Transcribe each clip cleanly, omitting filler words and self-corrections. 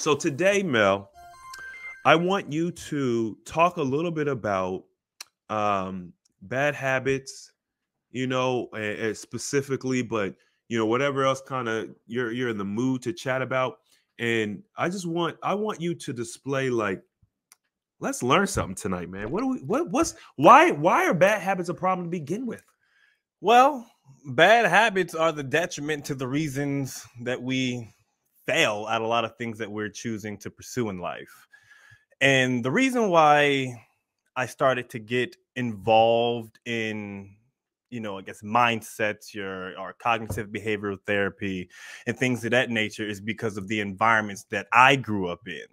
So today, Mel, I want you to talk a little bit about bad habits, specifically, but whatever else kind of you're in the mood to chat about. And I want you to display like, let's learn something tonight, man. What do we what's why are bad habits a problem to begin with? Well, bad habits are the detriment to the reasons that we fail at a lot of things that we're choosing to pursue in life. And the reason why I started to get involved in, I guess mindsets, or cognitive behavioral therapy and things of that nature is because of the environments that I grew up in.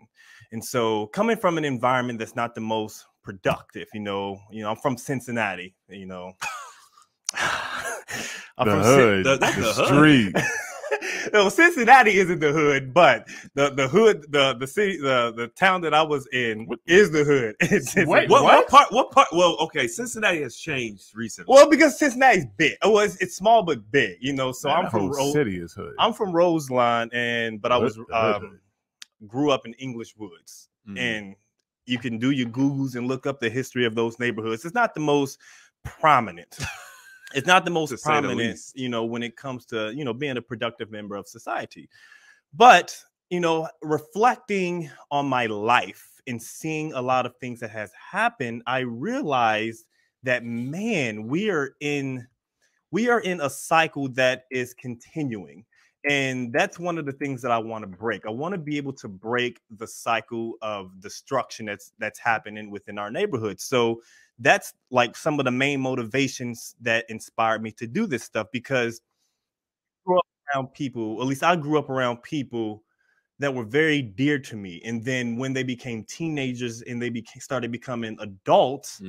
And so coming from an environment that's not the most productive, I'm from Cincinnati, I'm The from hood, That's the the hood. street. well, Cincinnati isn't the hood, but the hood, the city, the town that I was in is the hood. It's Wait, What part? What part? Well, okay, Cincinnati has changed recently. Well, because Cincinnati's big. Oh, it's small but big, So Man, I'm the from whole city is hood. I'm from Roseline, but I was Hood. grew up in English Woods, and you can do your Googles and look up the history of those neighborhoods. It's not the most prominent. It's not the most prominent, when it comes to, being a productive member of society. But, reflecting on my life and seeing a lot of things that has happened, I realized that, man, we are in a cycle that is continuing. And that's one of the things that I want to break. I want to be able to break the cycle of destruction that's happening within our neighborhood. So that's like some of the main motivations that inspired me to do this stuff, because I grew up around people, at least I grew up around people that were very dear to me. And then when they became teenagers and they started becoming adults,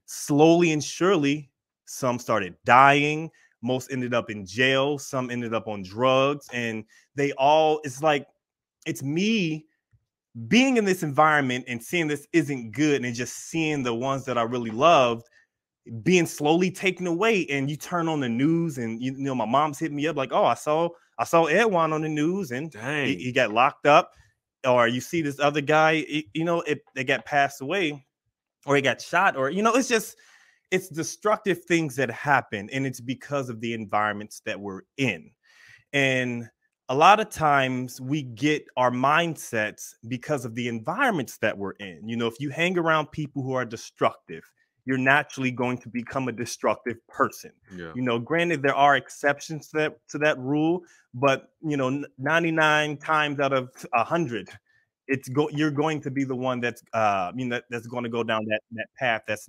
slowly and surely, some started dying. Most ended up in jail. Some ended up on drugs. And it's me being in this environment and seeing this isn't good, and just seeing the ones that I really loved being slowly taken away. And you turn on the news and my mom's hit me up like, oh, I saw Edwan on the news and he got locked up. Or you see this other guy, they got passed away, or he got shot, or it's destructive things that happen, and it's because of the environments that we're in. And a lot of times we get our mindsets because of the environments that we're in. If you hang around people who are destructive, you're naturally going to become a destructive person. Yeah. Granted, there are exceptions to that rule, but 99 times out of 100, you're going to be the one that's that's going to go down that path that's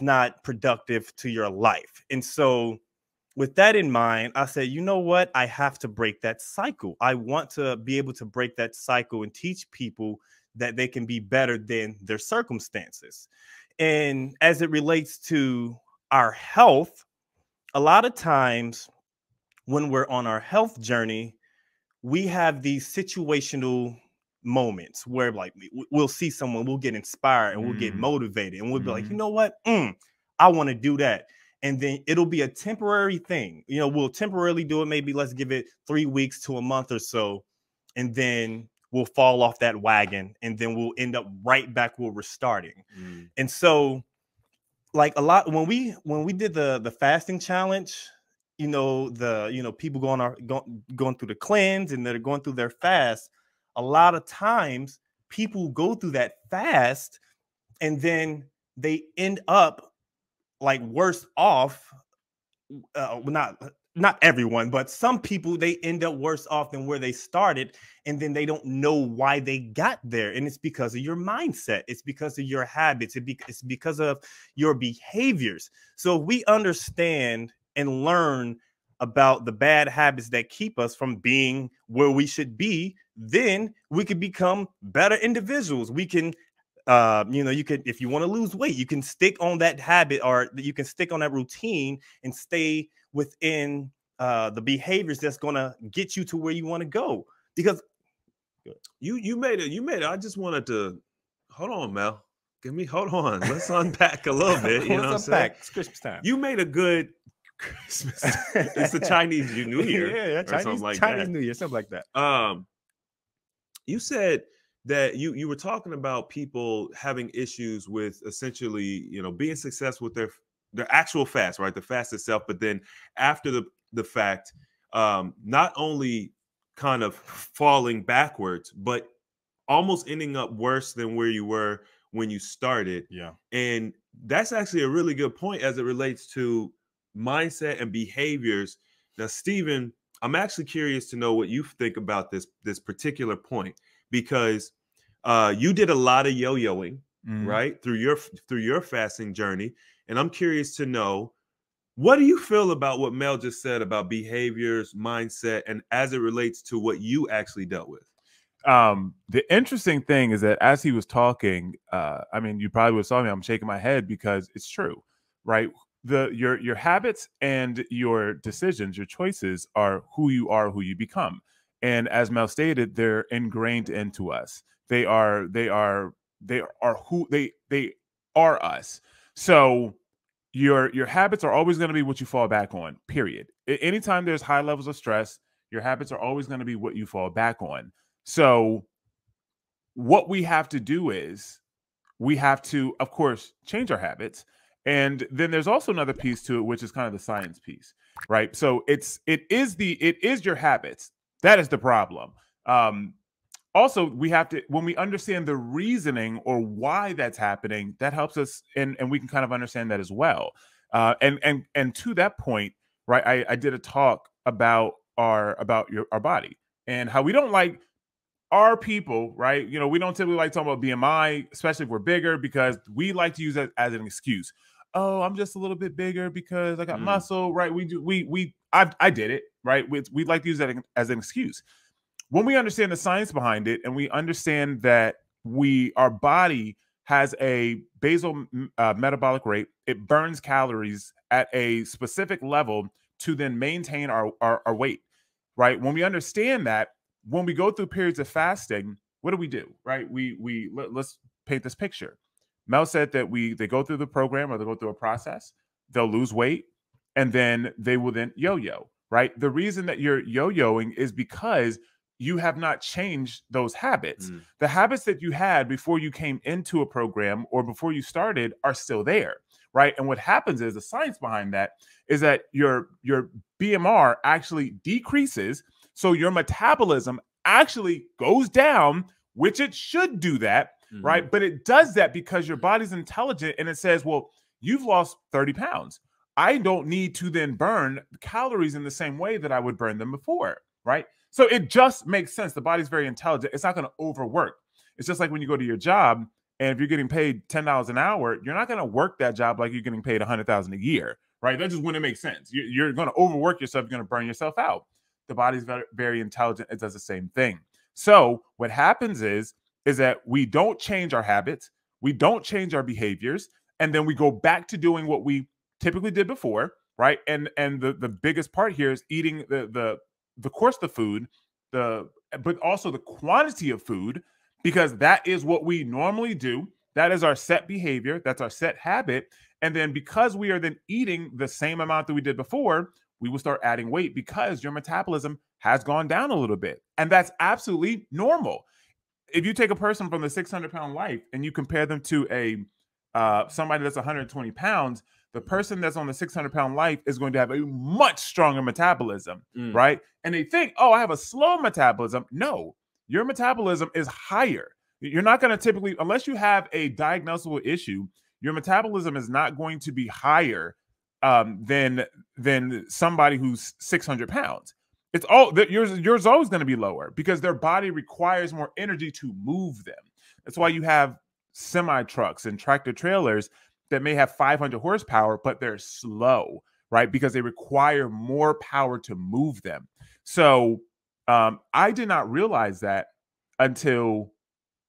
not productive to your life. And so with that in mind, I said, you know what? I have to break that cycle. I want to be able to break that cycle and teach people that they can be better than their circumstances. And as it relates to our health, a lot of times when we're on our health journey, we have these situational moments where like we'll see someone, we'll get inspired and we'll get motivated, and we'll be like, you know what? I want to do that. And then it'll be a temporary thing. We'll temporarily do it. Maybe let's give it 3 weeks to a month or so. And then we'll fall off that wagon, and then we'll end up right back where we're starting. And so like a lot, when we did the fasting challenge, people going through the cleanse and they're going through their fast, a lot of times people go through that fast and then they end up like worse off. Not everyone, but some people, they end up worse off than where they started, and then they don't know why they got there. And it's because of your mindset. It's because of your habits. It's because of your behaviors. So if we understand and learn about the bad habits that keep us from being where we should be, then we could become better individuals. We can you can, if you want to lose weight, you can stick on that habit, or you can stick on that routine and stay within the behaviors that's going to get you to where you want to go. Because you made it. I just wanted to hold on, Mel. Hold on. Let's unpack a little bit. You know what I'm saying? It's Christmas time. You made a good Christmas. It's the Chinese New Year. Yeah, or something like Chinese that. New Year, something like that. you said that you were talking about people having issues with essentially, being successful with their actual fast, right? The fast itself, but then after the fact, not only kind of falling backwards, but almost ending up worse than where you were when you started. Yeah. And that's actually a really good point as it relates to mindset and behaviors. Now, Stephen, I'm actually curious to know what you think about this particular point, because you did a lot of yo-yoing, right, through your fasting journey, and I'm curious to know, what do you feel about what Mel just said about behaviors, mindset, and as it relates to what you actually dealt with? The interesting thing is that as he was talking, I mean, you probably would have saw me. I'm shaking my head because it's true, right? Your habits and your decisions, your choices are who you are, who you become. And as Mel stated, they're ingrained into us. They are who they are us. So your habits are always going to be what you fall back on. Period. Anytime there's high levels of stress, your habits are always going to be what you fall back on. So what we have to do is we have to, of course, change our habits. And then there's also another piece to it, which is kind of the science piece, right? So it is your habits. That is the problem. Also, we have to, when we understand the reasoning or why that's happening, that helps us, and we can kind of understand that as well. And to that point, right, I did a talk about our body and how we don't like our people, right? We don't typically like talking about BMI, especially if we're bigger, because we like to use that as an excuse. Oh, I'm just a little bit bigger because I got muscle, right? I did it, right? We'd like to use that as an excuse. When we understand the science behind it, and we understand that our body has a basal metabolic rate, it burns calories at a specific level to then maintain our weight, right? When we understand that, when we go through periods of fasting, what do? Right? Let's paint this picture. Mel said that they go through the program, or they go through a process, they'll lose weight, and then they will then yo-yo, right? The reason that you're yo-yoing is because you have not changed those habits. The habits that you had before you came into a program or before you started are still there, right? And what happens is, the science behind that is that your BMR actually decreases. So your metabolism actually goes down, which it should do that, right? But it does that because your body's intelligent, and it says, well, you've lost 30 pounds. I don't need to then burn calories in the same way that I would burn them before, right? So it just makes sense. The body's very intelligent. It's not going to overwork. It's just like when you go to your job, and if you're getting paid $10 an hour, you're not going to work that job like you're getting paid $100,000 a year, right? That just wouldn't make sense. You're going to overwork yourself. You're going to burn yourself out. The body's very, very intelligent. It does the same thing. So what happens is that we don't change our habits, we don't change our behaviors, and then we go back to doing what we typically did before, right? And the biggest part here is eating the course of food, but also the quantity of food, because that is what we normally do. That is our set behavior. That's our set habit. And then because we are then eating the same amount that we did before, we will start adding weight because your metabolism has gone down a little bit. And that's absolutely normal. If you take a person from the 600-pound life and you compare them to somebody that's 120 pounds, the person that's on the 600-pound life is going to have a much stronger metabolism, right? And they think, oh, I have a slow metabolism. No, your metabolism is higher. You're not going to typically, unless you have a diagnosable issue, your metabolism is not going to be higher than somebody who's 600 pounds. It's all yours always going to be lower because their body requires more energy to move them. That's why you have semi trucks and tractor trailers that may have 500 horsepower, but they're slow, right? Because they require more power to move them. So I did not realize that until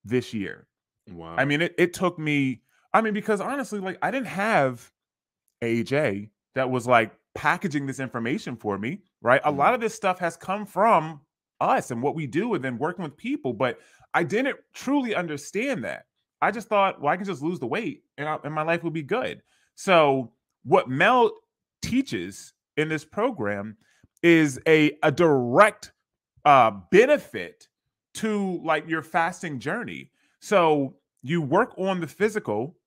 this year. Wow. I mean, it took me, because honestly, like, I didn't have AJ that was like packaging this information for me, right? A lot of this stuff has come from us and what we do and then working with people, but I didn't truly understand that. I just thought, well, I can just lose the weight and my life will be good. So what Mel teaches in this program is a direct benefit to like your fasting journey. So you work on the physical,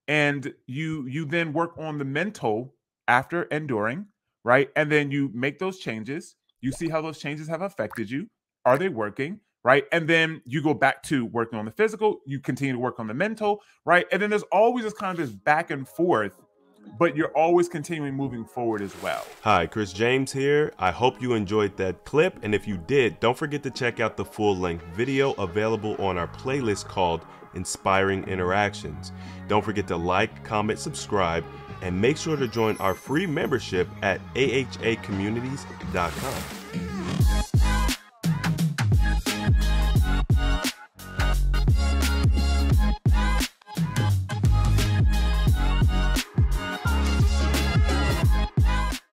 and you then work on the mental after and during, right? And then you make those changes. You see how those changes have affected you. Are they working? Right. And then you go back to working on the physical, you continue to work on the mental, right? And then there's always this kind of this back and forth, but you're always continuing moving forward as well. Hi, Chris James here. I hope you enjoyed that clip. And if you did, don't forget to check out the full-length video available on our playlist called Inspiring Interactions. Don't forget to like, comment, subscribe, and make sure to join our free membership at ahacommunities.com.